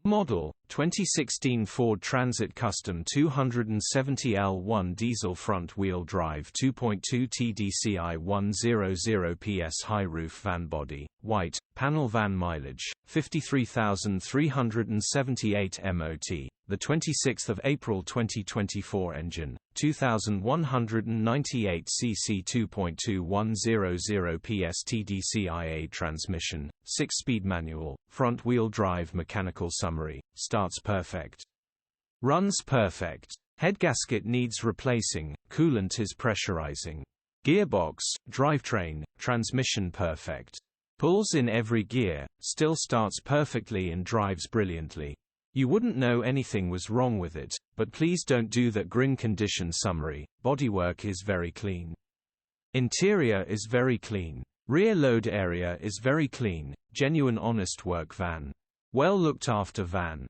Model, 2016 Ford Transit Custom 270L1 diesel front-wheel drive 2.2 TDCi 100ps high-roof van body, white, panel van mileage, 53,378 MOT, the 26th of April 2024 engine, 2,198 cc 2.2 100ps TDCI-A transmission, 6-speed manual, front-wheel drive mechanical summary, starts perfect. Runs perfect. Headgasket needs replacing, coolant is pressurizing. Gearbox, drivetrain, transmission perfect. Pulls in every gear, still starts perfectly and drives brilliantly. You wouldn't know anything was wrong with it, but please don't do that. Grin condition summary, bodywork is very clean. Interior is very clean. Rear load area is very clean, genuine honest work van. Well looked after van.